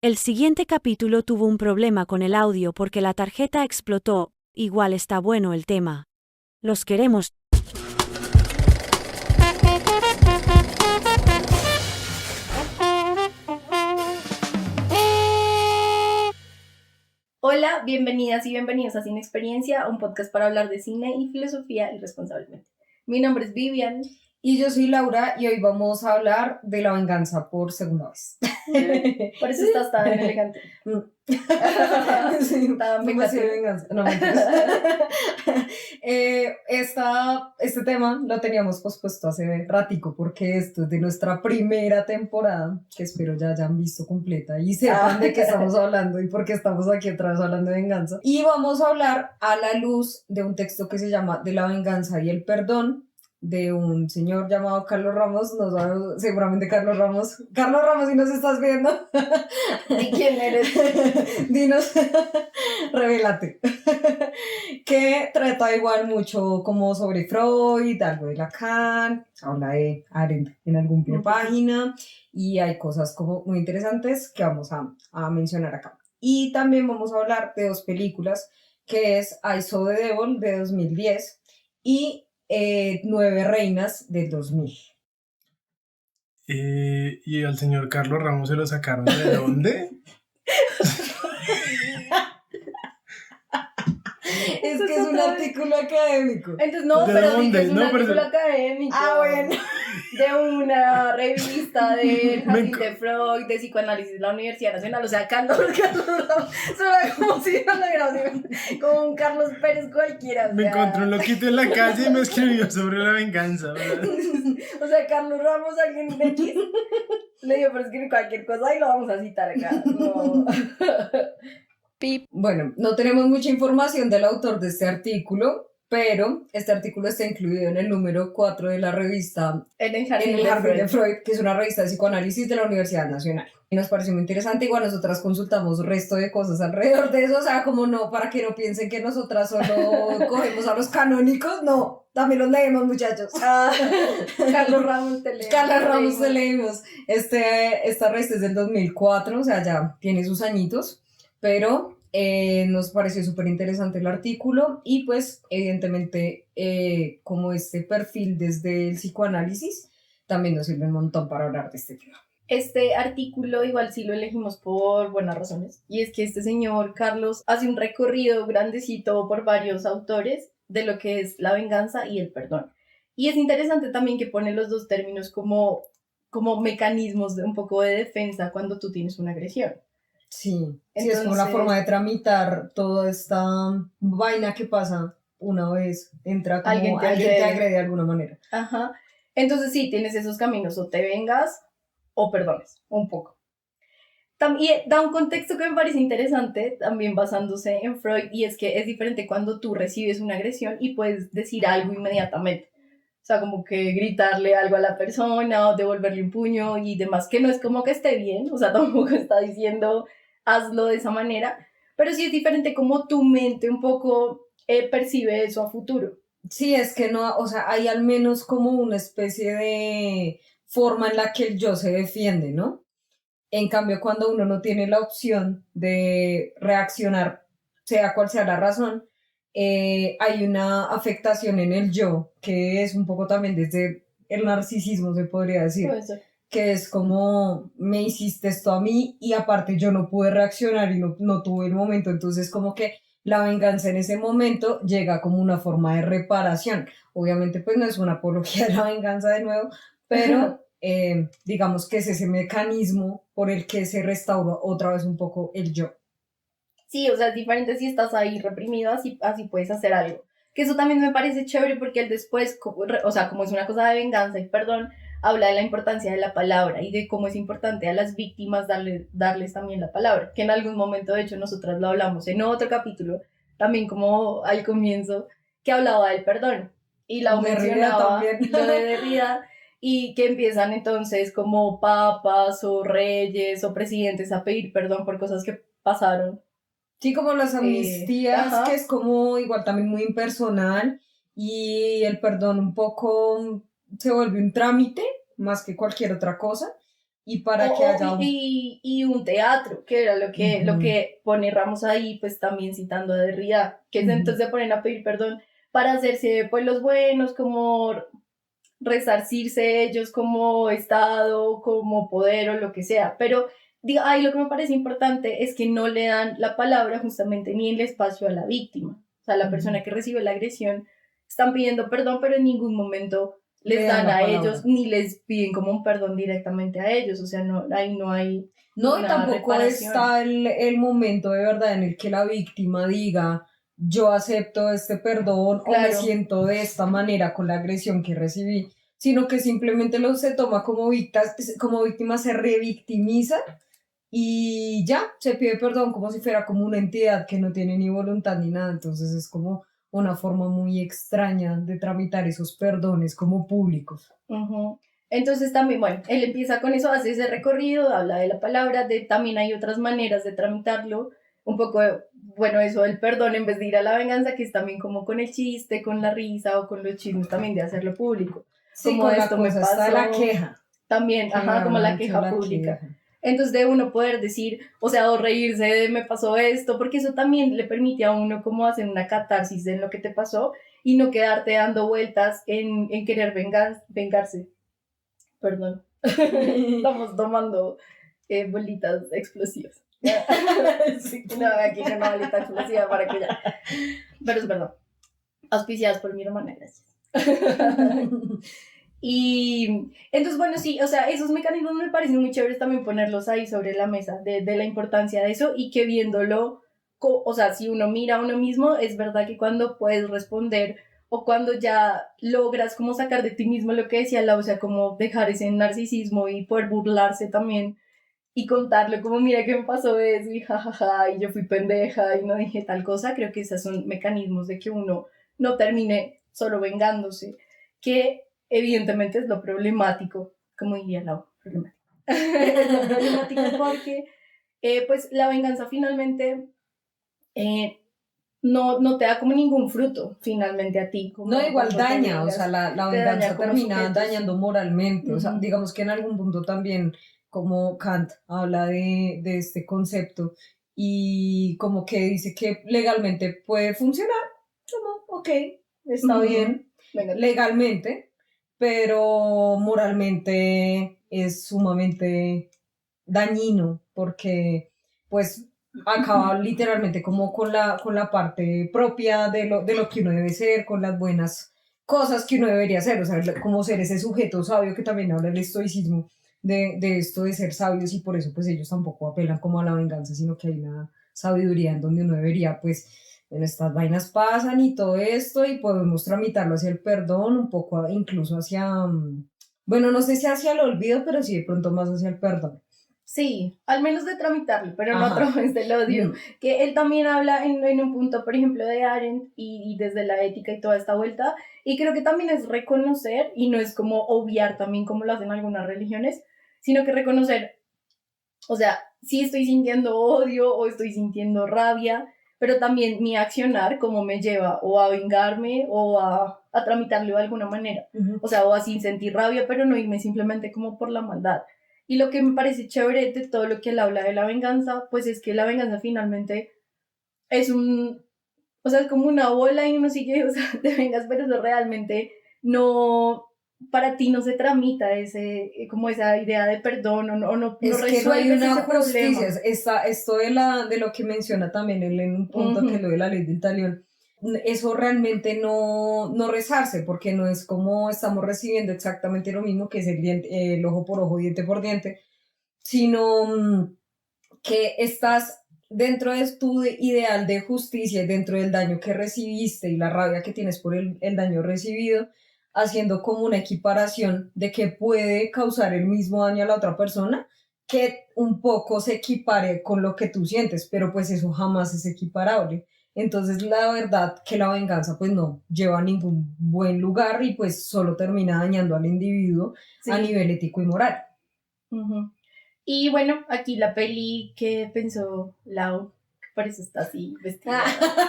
El siguiente capítulo tuvo un problema con el audio porque la tarjeta explotó. Igual está bueno el tema. Los queremos. Hola, bienvenidas y bienvenidos a Cine Experiencia, un podcast para hablar de cine y filosofía irresponsablemente. Mi nombre es Vivian. Y yo soy Laura y hoy vamos a hablar de la venganza por segunda vez. Por eso estás tan elegante. Sí, Tan demasiado vengativo. venganza. No, mentiras. Este tema lo teníamos pospuesto hace ratico porque esto es de nuestra primera temporada, que espero ya hayan visto completa y sepan de qué estamos hablando y por qué estamos aquí otra vez hablando de venganza. Y vamos a hablar a la luz de un texto que se llama De la venganza y el perdón, de un señor llamado Carlos Ramos, seguramente Carlos Ramos, si nos estás viendo, ¿Y quién eres? dinos, revélate, que trata igual mucho como sobre Freud, algo de Lacan, habla de Arendt en algún pie página, y hay cosas como muy interesantes que vamos a mencionar acá. Y también vamos a hablar de dos películas, que es I Saw the Devil de 2010 y Nueve Reinas del 2000. ¿Y al señor Carlos Ramos se lo sacaron de dónde? Es que es un artículo académico. Entonces, no, ¿De pero sí dónde? que es un No, artículo pero- académico. Ah, bueno. De una revista de Me Jardín de Freud, de psicoanálisis de la Universidad Nacional. O sea, Carlos Ramos, suena como si no lo hubiera como un Carlos Pérez cualquiera. Me encontré un loquito en la calle y me escribió sobre la venganza, ¿verdad? O sea, Carlos Ramos, alguien de X, le dio por escribir cualquier cosa y lo vamos a citar acá. No. Pip. Bueno, no tenemos mucha información del autor de este artículo, pero este artículo está incluido en el número 4 de la revista En el En Jardín el de Jardín Freud. de Freud, que es una revista de psicoanálisis de la Universidad Nacional. Y nos pareció muy interesante. Igual nosotras consultamos un resto de cosas alrededor de eso, o sea, como no, para que no piensen que nosotras solo cogemos a los canónicos, no, también los leemos, muchachos. Carlos Ramos te leemos. Carlos Ramos te leímos. Esta revista es del 2004, o sea, ya tiene sus añitos, pero nos pareció súper interesante el artículo y pues evidentemente como este perfil desde el psicoanálisis también nos sirve un montón para hablar de este tema. Este artículo igual sí lo elegimos por buenas razones. Y es que este señor Carlos hace un recorrido grandecito por varios autores de lo que es la venganza y el perdón. Y es interesante también que pone los dos términos como mecanismos de un poco de defensa cuando tú tienes una agresión. Sí, es como la forma de tramitar toda esta vaina que pasa una vez entra como Alguien te alguien te agrede de alguna manera. Ajá. Entonces sí, tienes esos caminos, o te vengas o perdones, un poco. También da un contexto que me parece interesante, también basándose en Freud, y es que es diferente cuando tú recibes una agresión y puedes decir algo inmediatamente. O sea, como que gritarle algo a la persona o devolverle un puño y demás, que no es como que esté bien, o sea, tampoco está diciendo hazlo de esa manera, pero sí es diferente como tu mente un poco percibe eso a futuro. Sí, es que no, o sea, hay al menos como una especie de forma en la que el yo se defiende, ¿no? En cambio, cuando uno no tiene la opción de reaccionar, sea cual sea la razón, hay una afectación en el yo, que es un poco también desde el narcisismo, se podría decir, Puede ser. que es como, me hiciste esto a mí y aparte yo no pude reaccionar y no tuve el momento, entonces como que la venganza en ese momento llega como una forma de reparación. Obviamente pues no es una apología de la venganza de nuevo, pero digamos que es ese mecanismo por el que se restaura otra vez un poco el yo. Sí, o sea, es diferente si estás ahí reprimido, así puedes hacer algo. Que eso también me parece chévere porque él después, o sea, como es una cosa de venganza y perdón, habla de la importancia de la palabra y de cómo es importante a las víctimas darles también la palabra, que en algún momento, de hecho, nosotras lo hablamos en otro capítulo, también como al comienzo, que hablaba del perdón y la mencionaba lo de Derrida y que empiezan entonces como papas o reyes o presidentes a pedir perdón por cosas que pasaron. Sí, como las amnistías, que es como igual también muy impersonal y el perdón un poco se vuelve un trámite más que cualquier otra cosa. y para que haya un... y un teatro, que era lo que pone Ramos ahí, pues también citando a Derrida, que es entonces se ponen a pedir perdón para hacerse pues los buenos, como resarcirse ellos como Estado, como poder o lo que sea, pero ahí lo que me parece importante es que no le dan la palabra justamente ni el espacio a la víctima, o sea, la persona que recibe la agresión están pidiendo perdón, pero en ningún momento les dan a ellos, ni les piden como un perdón directamente a ellos, o sea, no, ahí no hay No, y tampoco reparación. está el momento de verdad en el que la víctima diga, yo acepto este perdón o me siento de esta manera con la agresión que recibí, sino que simplemente se toma como víctima, se revictimiza y ya, se pide perdón como si fuera como una entidad que no tiene ni voluntad ni nada, entonces es como una forma muy extraña de tramitar esos perdones como públicos. Entonces también, bueno, él empieza con eso, hace ese recorrido, habla de la palabra, también hay otras maneras de tramitarlo, un poco, bueno, eso del perdón en vez de ir a la venganza, que es también como con el chiste, con la risa o con los chismes también de hacerlo público. Sí, como con esto me pasó. Está la queja. También, como la queja pública. Entonces de uno poder decir, o sea, o reírse de me pasó esto, porque eso también le permite a uno como hacer una catarsis en lo que te pasó y no quedarte dando vueltas en querer vengarse. Perdón, estamos tomando bolitas explosivas. Sí, no, aquí no una bolita explosiva para que ya. Pero es verdad. Auspiciadas por mi hermana, gracias. Y entonces, bueno, sí, o sea, esos mecanismos me parecen muy chéveres también ponerlos ahí sobre la mesa, de la importancia de eso y que viéndolo, o sea, si uno mira a uno mismo, es verdad que cuando puedes responder o cuando ya logras como sacar de ti mismo lo que decía Lau, o sea, como dejar ese narcisismo y poder burlarse también y contarle como, mira que me pasó eso y jajaja, y yo fui pendeja y no dije tal cosa, creo que esos son mecanismos de que uno no termine solo vengándose, que evidentemente es lo problemático, como diría Lau, problemático. Es lo problemático porque pues la venganza finalmente no te da como ningún fruto finalmente a ti. Como no, igual daña, o sea, la venganza termina dañando moralmente, o sea, digamos que en algún punto también, como Kant habla de este concepto y como que dice que legalmente puede funcionar, como, ok, está bien, legalmente, pero moralmente es sumamente dañino porque, pues, acaba literalmente como con la parte propia de lo que uno debe ser, con las buenas cosas que uno debería hacer, o sea, como ser ese sujeto sabio que también habla el estoicismo de esto de ser sabios y por eso pues ellos tampoco apelan como a la venganza, sino que hay una sabiduría en donde uno debería pues, bueno, estas vainas pasan y todo esto y podemos tramitarlo hacia el perdón, un poco incluso hacia, bueno, no sé si hacia el olvido, pero sí de pronto más hacia el perdón. Sí, al menos de tramitarlo, pero no a través del odio. Que él también habla en un punto, por ejemplo, de Arendt y desde la ética y toda esta vuelta. Y creo que también es reconocer, y no es como obviar también como lo hacen algunas religiones, sino que reconocer, o sea, sí estoy sintiendo odio o estoy sintiendo rabia, pero también mi accionar como me lleva o a vengarme o a tramitarlo de alguna manera. O sea, o a sin sentir rabia, pero no irme simplemente como por la maldad. Y lo que me parece chévere de todo lo que él habla de la venganza, pues es que la venganza finalmente es o sea, es como una bola y uno sigue, o sea, te vengas, pero eso realmente no, para ti no se tramita como esa idea de perdón o no es que no hay una justicia. Esto de lo que menciona también él en un punto que es lo de la ley del talión. Eso realmente no rezarse, porque no es como estamos recibiendo exactamente lo mismo que es el ojo por ojo, diente por diente, sino que estás dentro de tu ideal de justicia y dentro del daño que recibiste y la rabia que tienes por el daño recibido, haciendo como una equiparación de que puede causar el mismo daño a la otra persona, que un poco se equipare con lo que tú sientes, pero pues eso jamás es equiparable. Entonces la verdad que la venganza pues no lleva a ningún buen lugar y pues solo termina dañando al individuo a nivel ético y moral. Y bueno, aquí la peli que pensó Lau, por eso está así, vestida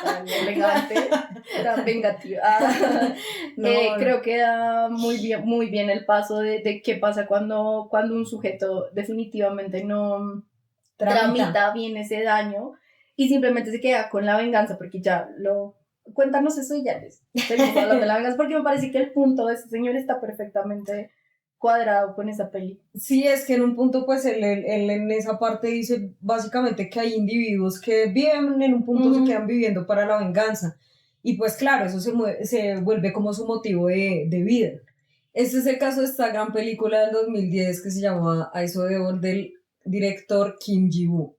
tan elegante, tan vengativa. No, Creo que da muy bien el paso de qué pasa cuando un sujeto definitivamente no tramita bien ese daño y simplemente se queda con la venganza, porque ya lo... Cuéntanos eso y ya les seguimos hablando de la venganza, porque me parece que el punto de ese señor está perfectamente cuadrado con esa peli. Sí, es que en un punto, pues él en esa parte dice básicamente que hay individuos que viven en un punto, se quedan viviendo para la venganza. Y pues claro, eso se vuelve como su motivo de vida. Este es el caso de esta gran película del 2010 que se llama I Saw the World del director Kim Ji-woo.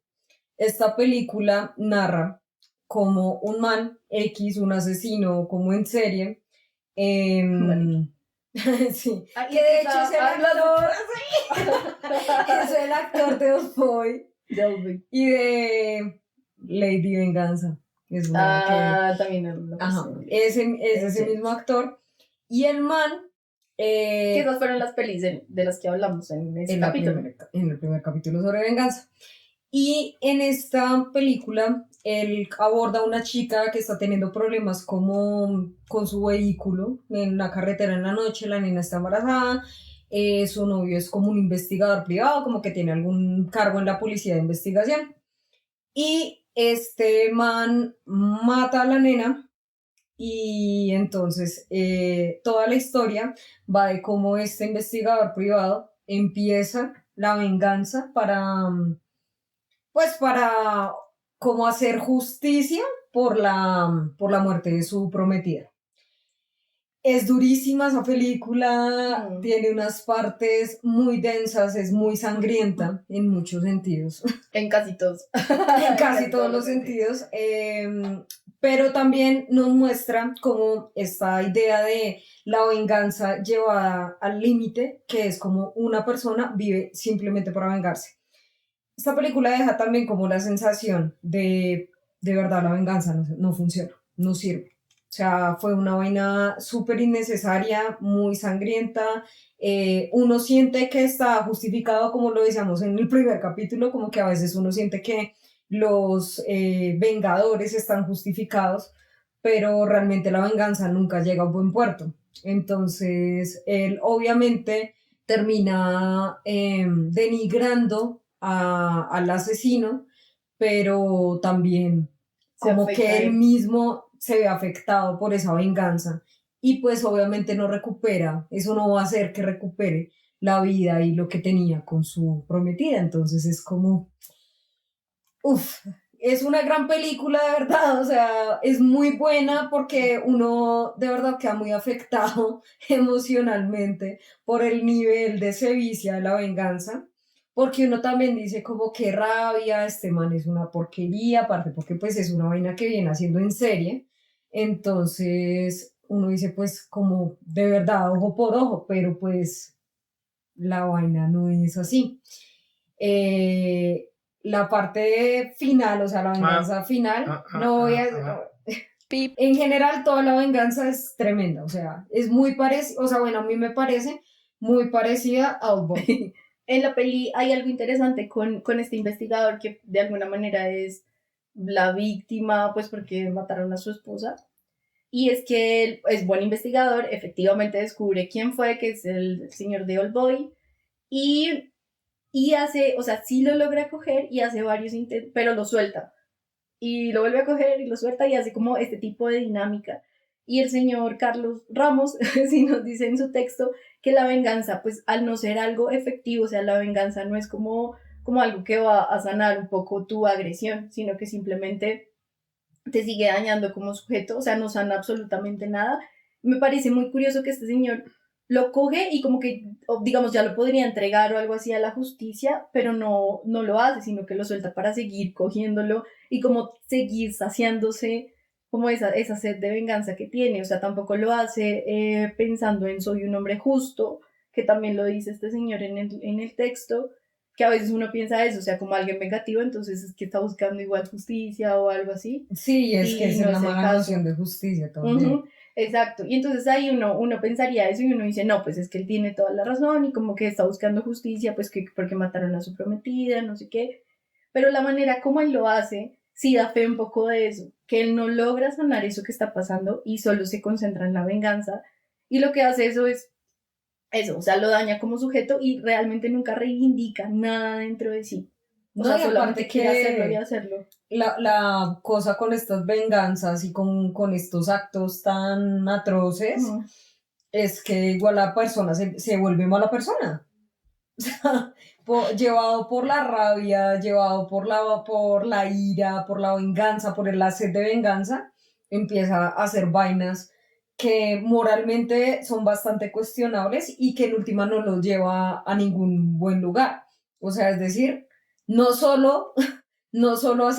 Esta película narra como un man X, un asesino como en serie, sí, que de hecho es el actor, es el actor de Oldboy y de Lady Venganza. Es una también lo ajá, es ese mismo actor. Y el man... que esas fueron las pelis de las que hablamos en ese capítulo. En el primer capítulo sobre venganza. Y en esta película, él aborda a una chica que está teniendo problemas como con su vehículo en la carretera en la noche, la nena está embarazada, su novio es como un investigador privado, como que tiene algún cargo en la policía de investigación. Y este man mata a la nena y entonces toda la historia va de cómo este investigador privado empieza la venganza para como hacer justicia por la muerte de su prometida. Es durísima esa película, tiene unas partes muy densas, es muy sangrienta en muchos sentidos. En casi todos. En casi todos los sentidos. Pero también nos muestra como esta idea de la venganza llevada al límite, que es como una persona vive simplemente para vengarse. Esta película deja también como la sensación de verdad, la venganza no funciona, no sirve. O sea, fue una vaina súper innecesaria, muy sangrienta. Uno siente que está justificado, como lo decíamos en el primer capítulo, como que a veces uno siente que los vengadores están justificados, pero realmente la venganza nunca llega a un buen puerto. Entonces, él obviamente termina denigrando al asesino, pero también como que él mismo se ve afectado por esa venganza y pues obviamente no recupera, eso no va a hacer que recupere la vida y lo que tenía con su prometida, entonces es como, uff, es una gran película de verdad, o sea, es muy buena porque uno de verdad queda muy afectado emocionalmente por el nivel de sevicia de la venganza, porque uno también dice como qué rabia, este man es una porquería, aparte porque pues es una vaina que viene haciendo en serie, entonces uno dice pues como de verdad ojo por ojo, pero pues la vaina no es así. La parte final, o sea, la venganza final, no voy a... Pip. En general, toda la venganza es tremenda, o sea, es muy parecida, o sea, bueno, a mí me parece muy parecida a Oldboy. En la peli hay algo interesante con este investigador que de alguna manera es la víctima, pues porque mataron a su esposa. Y es que él es buen investigador, efectivamente descubre quién fue, que es el señor de Oldboy, y hace, o sea, sí lo logra coger y hace varios intentos, pero lo suelta. Y lo vuelve a coger y lo suelta y hace como este tipo de dinámica. Y el señor Carlos Ramos, sí nos dice en su texto que la venganza, pues al no ser algo efectivo, o sea, la venganza no es como algo que va a sanar un poco tu agresión, sino que simplemente te sigue dañando como sujeto, o sea, no sana absolutamente nada. Me parece muy curioso que este señor lo coge y como que, digamos, ya lo podría entregar o algo así a la justicia, pero no lo hace, sino que lo suelta para seguir cogiéndolo y como seguir saciándose como esa sed de venganza que tiene. O sea, tampoco lo hace pensando en soy un hombre justo, que también lo dice este señor en el texto, que a veces uno piensa eso, o sea, como alguien vengativo, entonces es que está buscando igual justicia o algo así. Sí, es que es no una el mala caso. noción de justicia también. Exacto, y entonces ahí uno pensaría eso y uno dice, no, pues es que él tiene toda la razón y como que está buscando justicia, pues que porque mataron a su prometida, no sé qué, pero la manera como él lo hace sí da fe un poco de eso, que él no logra sanar eso que está pasando y solo se concentra en la venganza. Y lo que hace eso es eso, o sea, lo daña como sujeto y realmente nunca reivindica nada dentro de sí. O No, sea, y solamente aparte quiere hacerlo y que hacerlo. la cosa con estas venganzas y con estos actos tan atroces Ujú. es que igual la persona se vuelve mala persona. Llevado por la rabia, llevado por la ira, por la venganza, por la sed de venganza, empieza a hacer vainas que moralmente son bastante cuestionables y que en última no los lleva a ningún buen lugar. O sea, es decir, no solo, no solo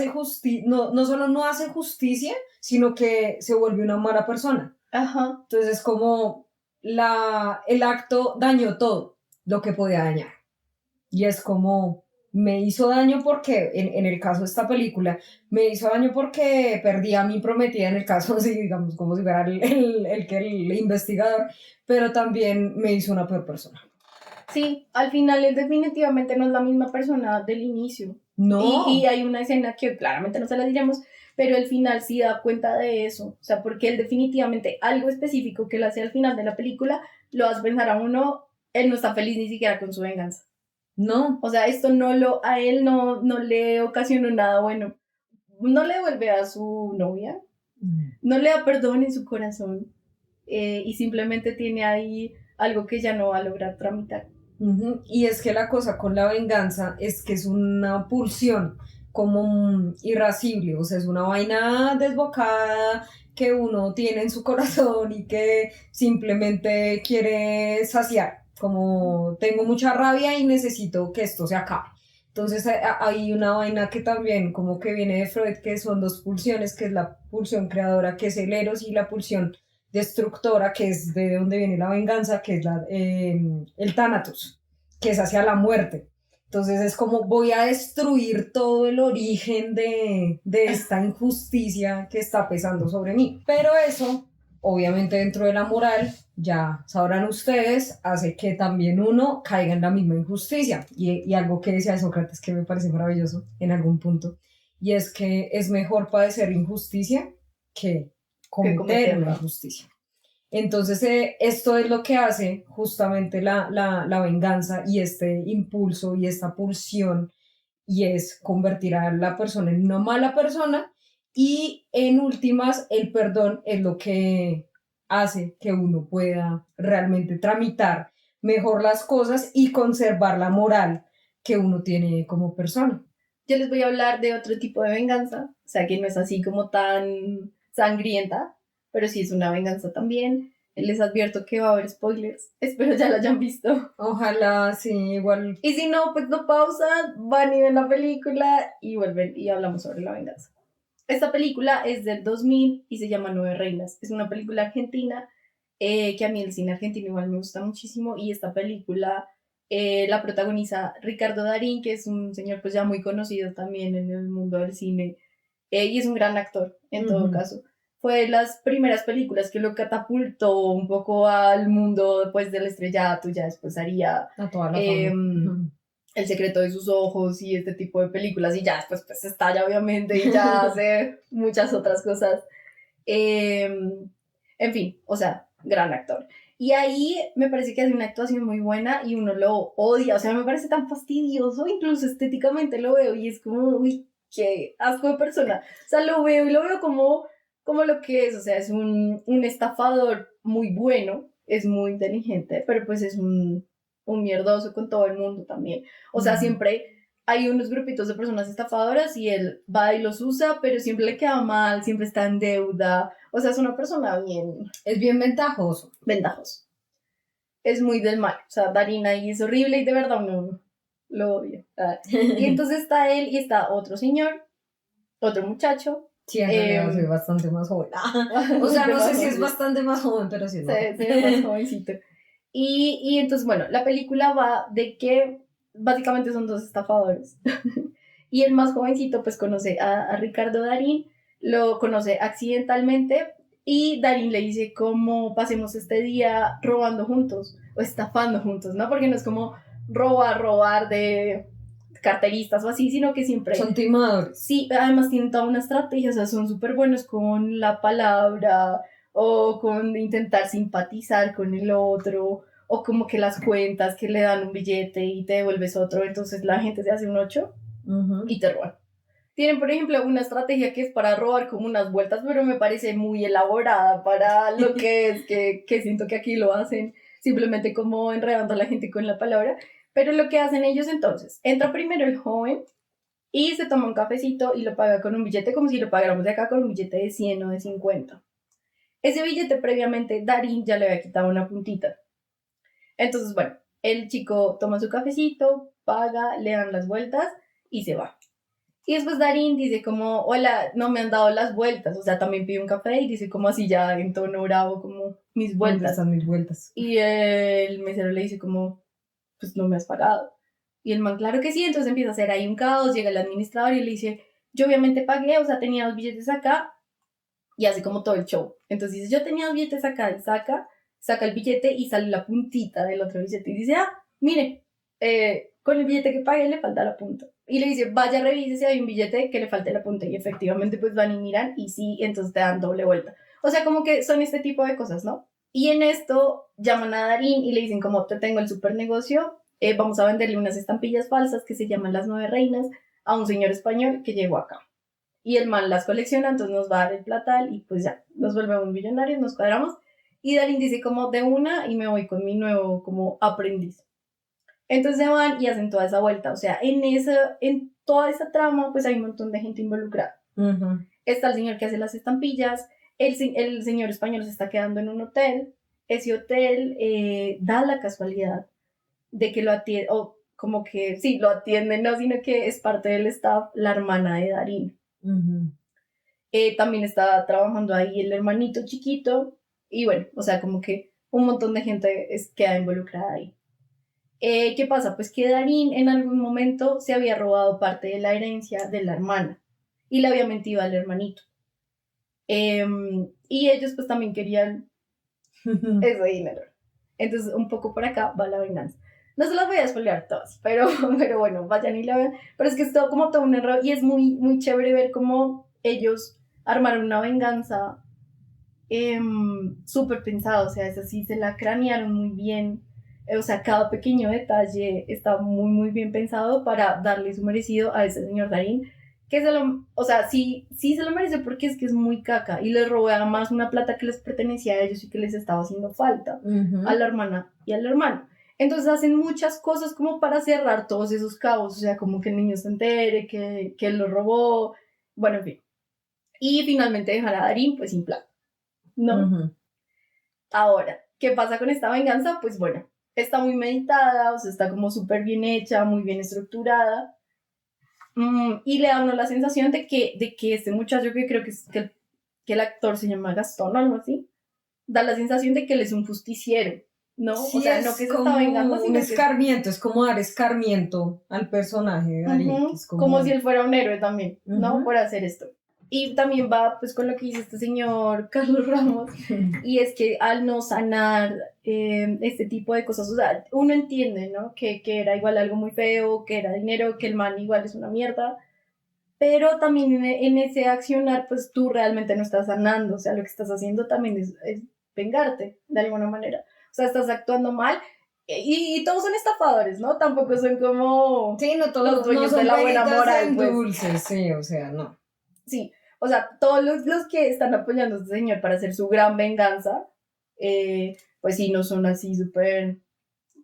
no solo no hace justicia, sino que se vuelve una mala persona. Ajá. Entonces es como el acto dañó todo lo que podía dañar. Y es como, me hizo daño porque, en el caso de esta película, me hizo daño porque perdí a mi prometida, en el caso, así, digamos, como si fuera el investigador, pero también me hizo una peor persona. Sí, al final él definitivamente no es la misma persona del inicio. No. Y hay una escena que claramente no se la diremos, pero al final sí da cuenta de eso. O sea, porque él definitivamente algo específico que él hace al final de la película lo hace pensar a uno, él no está feliz ni siquiera con su venganza. No. O sea, esto a él no le ocasionó nada bueno. No le devuelve a su novia, no le da perdón en su corazón y simplemente tiene ahí algo que ya no va a lograr tramitar. Uh-huh. Y es que la cosa con la venganza es que es una pulsión como irascible, o sea, es una vaina desbocada que uno tiene en su corazón y que simplemente quiere saciar, como tengo mucha rabia y necesito que esto se acabe. Entonces hay una vaina que también como que viene de Freud, que son dos pulsiones, que es la pulsión creadora, que es el eros, y la pulsión destructora, que es de donde viene la venganza, que es el Thanatos, que es hacia la muerte. Entonces es como voy a destruir todo el origen de esta injusticia que está pesando sobre mí. Pero eso, obviamente dentro de la moral, ya sabrán ustedes, hace que también uno caiga en la misma injusticia. Y algo que decía Sócrates que me parece maravilloso en algún punto, y es que es mejor padecer injusticia que cometer una injusticia. Entonces, esto es lo que hace justamente la venganza y este impulso y esta pulsión, y es convertir a la persona en una mala persona, y en últimas el perdón es lo que hace que uno pueda realmente tramitar mejor las cosas y conservar la moral que uno tiene como persona. Yo les voy a hablar de otro tipo de venganza, o sea, que no es así como tan sangrienta, pero sí es una venganza también. Les advierto que va a haber spoilers, espero ya la hayan visto. Ojalá, sí, igual. Y si no, pues no pausan, van y ven la película y vuelven y hablamos sobre la venganza. Esta película es del 2000 y se llama Nueve Reinas. Es una película argentina que a mí el cine argentino igual me gusta muchísimo, y esta película la protagoniza Ricardo Darín, que es un señor pues ya muy conocido también en el mundo del cine y es un gran actor en todo caso. Fue de las primeras películas que lo catapultó un poco al mundo después del estrellato, ya después haría a toda la fama. El secreto de sus ojos y este tipo de películas, y ya después pues estalla obviamente y ya hace muchas otras cosas. En fin, o sea, gran actor. Y ahí me parece que hace una actuación muy buena y uno lo odia, o sea, me parece tan fastidioso, incluso estéticamente lo veo y es como, uy, qué asco de persona. O sea, lo veo y lo veo como lo que es, o sea, es un estafador muy bueno, es muy inteligente, pero pues es un mierdoso con todo el mundo también. O sea, siempre hay unos grupitos de personas estafadoras y él va y los usa, pero siempre le queda mal, siempre está en deuda. O sea, es una persona bien... Es bien ventajoso. Ventajoso. Es muy del mal. O sea, Darín ahí es horrible y de verdad uno lo odia. Y entonces está él y está otro señor, otro muchacho. Sí, en realidad soy bastante más joven. O sea, no sé si es bastante más joven, pero sí es más joven. Sí, es más jovencito. Y entonces, bueno, la película va de que básicamente son dos estafadores. Y el más jovencito pues conoce a Ricardo Darín, lo conoce accidentalmente y Darín le dice cómo pasemos este día robando juntos o estafando juntos, ¿no? Porque no es como robar de carteristas o así, sino que siempre... Son timadores. Sí, además tienen toda una estrategia, o sea, son súper buenos con la palabra o con intentar simpatizar con el otro o como que las cuentas que le dan un billete y te devuelves otro, entonces la gente se hace un 8 y te roban. Tienen, por ejemplo, una estrategia que es para robar como unas vueltas, pero me parece muy elaborada para lo que es, que siento que aquí lo hacen simplemente como enredando a la gente con la palabra. Pero lo que hacen ellos entonces, entra primero el joven y se toma un cafecito y lo paga con un billete como si lo pagáramos de acá con un billete de 100 o de 50. Ese billete previamente Darín ya le había quitado una puntita. Entonces, bueno, el chico toma su cafecito, paga, le dan las vueltas y se va. Y después Darín dice como, hola, no me han dado las vueltas. O sea, también pide un café y dice como así ya en tono bravo, como mis ¿Dónde vueltas. están mis vueltas? Y el mesero le dice como, pues no me has pagado. Y el man, claro que sí, entonces empieza a hacer ahí un caos, llega el administrador y le dice, yo obviamente pagué, o sea, tenía 2 billetes acá, y hace como todo el show. Entonces dice, yo tenía 2 billetes acá, y saca el billete y sale la puntita del otro billete y dice, mire, con el billete que pagué le falta la punta. Y le dice, vaya, revise si hay un billete que le falte la punta. Y efectivamente pues van y miran y sí, entonces te dan doble vuelta. O sea, como que son este tipo de cosas, ¿no? Y en esto llaman a Darín y le dicen como, te tengo el super negocio, vamos a venderle unas estampillas falsas que se llaman las 9 reinas a un señor español que llegó acá. Y el man las colecciona, entonces nos va a dar el platal y pues ya, nos volvemos millonarios, nos cuadramos. Y Darín dice como de una y me voy con mi nuevo como aprendiz. Entonces se van y hacen toda esa vuelta. O sea, en toda esa trama pues hay un montón de gente involucrada. Está el señor que hace las estampillas, el señor español se está quedando en un hotel. Ese hotel da la casualidad de que lo atiende, o como que sí, lo atiende, no, sino que es parte del staff la hermana de Darín. También está trabajando ahí el hermanito chiquito y bueno, o sea, como que un montón de gente queda involucrada ahí. ¿Qué pasa? Pues que Darín en algún momento se había robado parte de la herencia de la hermana y le había mentido al hermanito. Y ellos pues también querían ese dinero. Entonces un poco por acá va la venganza. No se las voy a spoilear todas, pero bueno, vayan y la vean. Pero es que es todo como todo un error y es muy, muy chévere ver cómo ellos armaron una venganza súper pensada. O sea, es así, se la cranearon muy bien. O sea, cada pequeño detalle está muy, muy bien pensado para darle su merecido a ese señor Darín, que o sea, sí se lo merece porque es que es muy caca y les robó además una plata que les pertenecía a ellos y que les estaba haciendo falta a la hermana y al hermano. Entonces hacen muchas cosas como para cerrar todos esos cabos, o sea, como que el niño se entere, que él lo robó, bueno, en fin. Y finalmente dejar a Darín pues sin plata, ¿no? Ahora, ¿qué pasa con esta venganza? Pues bueno, está muy meditada, o sea, está como súper bien hecha, muy bien estructurada. Y le da a uno la sensación de que este muchacho, que creo que el actor se llama Gastón o algo así, da la sensación de que él es un justiciero, ¿no? Sí, o sea, no que se está vengando, un sino escarmiento, es como dar escarmiento al personaje de Darín. Que es como si él fuera un héroe también, ¿no? Ujú. Por hacer esto. Y también va pues con lo que dice este señor Carlos Ramos, y es que al no sanar este tipo de cosas, o sea, uno entiende, ¿no? Que era igual algo muy feo, que era dinero, que el man igual es una mierda, pero también en ese accionar, pues tú realmente no estás sanando, o sea, lo que estás haciendo también es vengarte, de alguna manera. O sea, estás actuando mal, y todos son estafadores, ¿no? Tampoco son como Sí, no todos los dueños no son de la buena peritas moral, en pues. dulces, sí, o sea, no. Sí, o sea, todos los que están apoyando a este señor para hacer su gran venganza, pues sí, no son así súper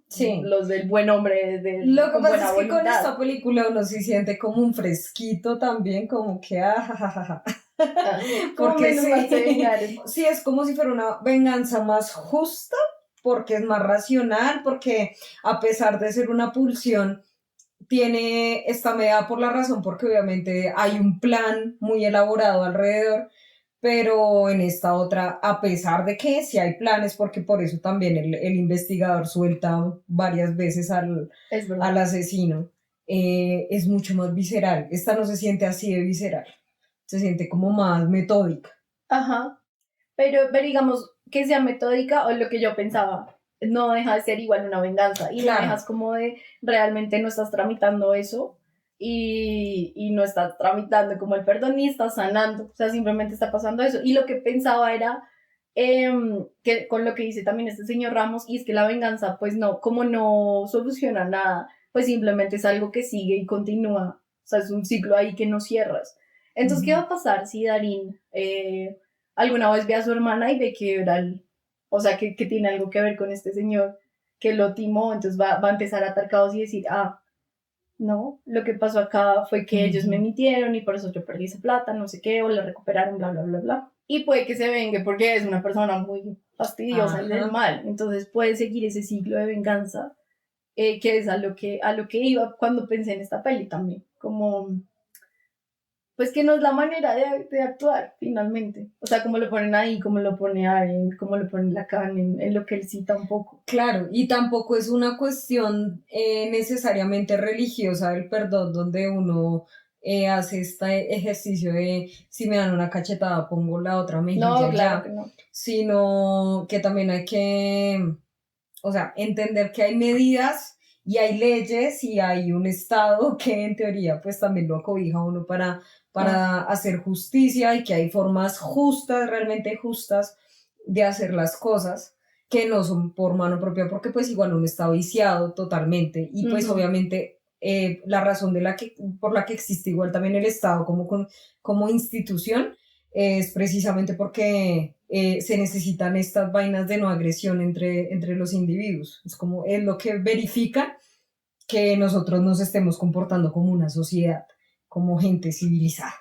Sí. los del buen hombre, Lo que con pasa buena es que con voluntad. esta película uno se siente como un fresquito también, como que jajaja. Como Porque menos mal se sí, vengaron. sí, es como si fuera una venganza más justa, porque es más racional, porque a pesar de ser una pulsión, está mediada por la razón, porque obviamente hay un plan muy elaborado alrededor, pero en esta otra, a pesar de que sí hay planes, porque por eso también el investigador suelta varias veces Es verdad. al asesino, es mucho más visceral. Esta no se siente así de visceral, se siente como más metódica. Ajá. Pero digamos que sea metódica o lo que yo pensaba, no deja de ser igual una venganza y Claro. no dejas como de realmente no estás tramitando eso y no está tramitando como el perdón ni está sanando, o sea, simplemente está pasando eso. Y lo que pensaba era que con lo que dice también este señor Ramos, y es que la venganza, pues no, como no soluciona nada, pues simplemente es algo que sigue y continúa, o sea, es un ciclo ahí que no cierras. Entonces, ¿qué va a pasar si Darín alguna vez ve a su hermana y ve que era o sea, que tiene algo que ver con este señor que lo timó? Entonces va a empezar a atar cabos y decir, ah, no, lo que pasó acá fue que ellos me mintieron y por eso yo perdí esa plata, no sé qué, o la recuperaron, bla, bla, bla, bla. Y puede que se vengue porque es una persona muy fastidiosa y del mal. Entonces puede seguir ese ciclo de venganza, que es a lo que iba cuando pensé en esta peli también. Como, pues que no es la manera de actuar finalmente. O sea, como lo ponen ahí, como lo pone Aren, como lo pone Lacan, en lo que él cita un poco. Claro, y tampoco es una cuestión necesariamente religiosa el perdón, donde uno hace este ejercicio de si me dan una cachetada, pongo la otra mejilla No, y claro ya, que no. sino que también hay que, o sea, entender que hay medidas y hay leyes y hay un Estado que en teoría pues también lo acobija a uno para hacer justicia y que hay formas justas, realmente justas, de hacer las cosas que no son por mano propia, porque pues igual uno está viciado totalmente y pues obviamente la razón por la que existe igual también el Estado como institución es precisamente porque se necesitan estas vainas de no agresión entre los individuos. Es lo que verifica que nosotros nos estemos comportando como una sociedad, como gente civilizada.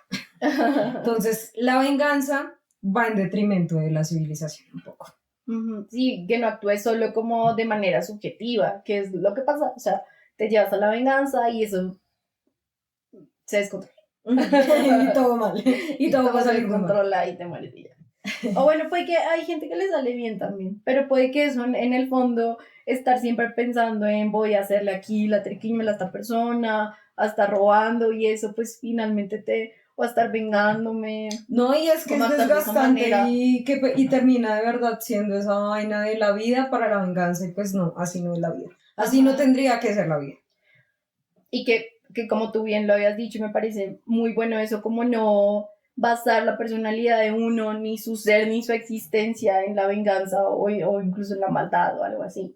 Entonces, la venganza va en detrimento de la civilización un poco. Sí, que no actúes solo como de manera subjetiva, que es lo que pasa, o sea, te llevas a la venganza y eso se descontrola. Y todo mal. Y todo va a se salir muy mal. descontrola y te mueres y ya. O bueno, puede que hay gente que le sale bien también, pero puede que eso en el fondo, estar siempre pensando en voy a hacerle aquí la triquiñuela a esta persona, a estar robando y eso, pues finalmente o a estar vengándome. No, y es que Como es actuar de esa desgastante manera. y termina de verdad siendo esa vaina de la vida para la venganza y pues no, así no es la vida. Así no tendría que ser la vida. Y que como tú bien lo habías dicho, me parece muy bueno eso, como no basar la personalidad de uno, ni su ser, ni su existencia en la venganza o incluso en la maldad o algo así.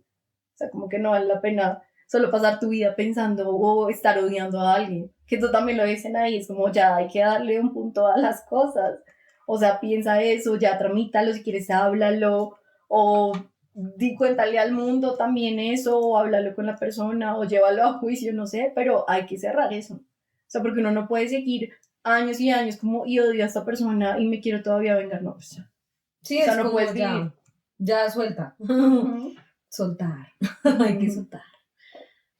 O sea, como que no vale la pena solo pasar tu vida pensando o estar odiando a alguien. Que tú también lo dicen ahí, es como ya hay que darle un punto a las cosas. O sea, piensa eso, ya tramítalo, si quieres háblalo, o cuéntale al mundo también eso, o háblalo con la persona, o llévalo a juicio, no sé, pero hay que cerrar eso. O sea, porque uno no puede seguir años y años como y odio a esta persona y me quiero todavía vengar, no, pues, Sí, o sea, es no como puedes vivir. ya suelta. Soltar. Hay que soltar.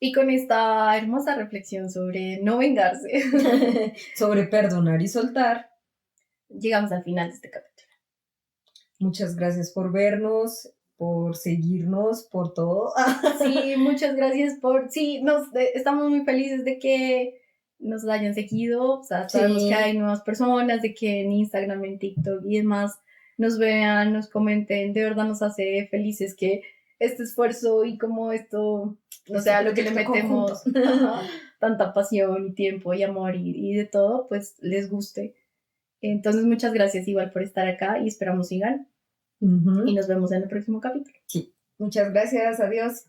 Y con esta hermosa reflexión sobre no vengarse, Sobre perdonar y soltar. llegamos al final de este capítulo. Muchas gracias por vernos, por seguirnos, por todo. Sí, muchas gracias sí, estamos muy felices de que nos hayan seguido, o sea, sabemos que hay nuevas personas, de que en Instagram, en TikTok y demás nos vean, nos comenten, de verdad nos hace felices que este esfuerzo y como esto, no sé, a lo que le metemos tanta pasión y tiempo y amor y de todo, pues les guste. Entonces, muchas gracias igual por estar acá y esperamos sigan. Y nos vemos en el próximo capítulo. Sí. Muchas gracias. Adiós.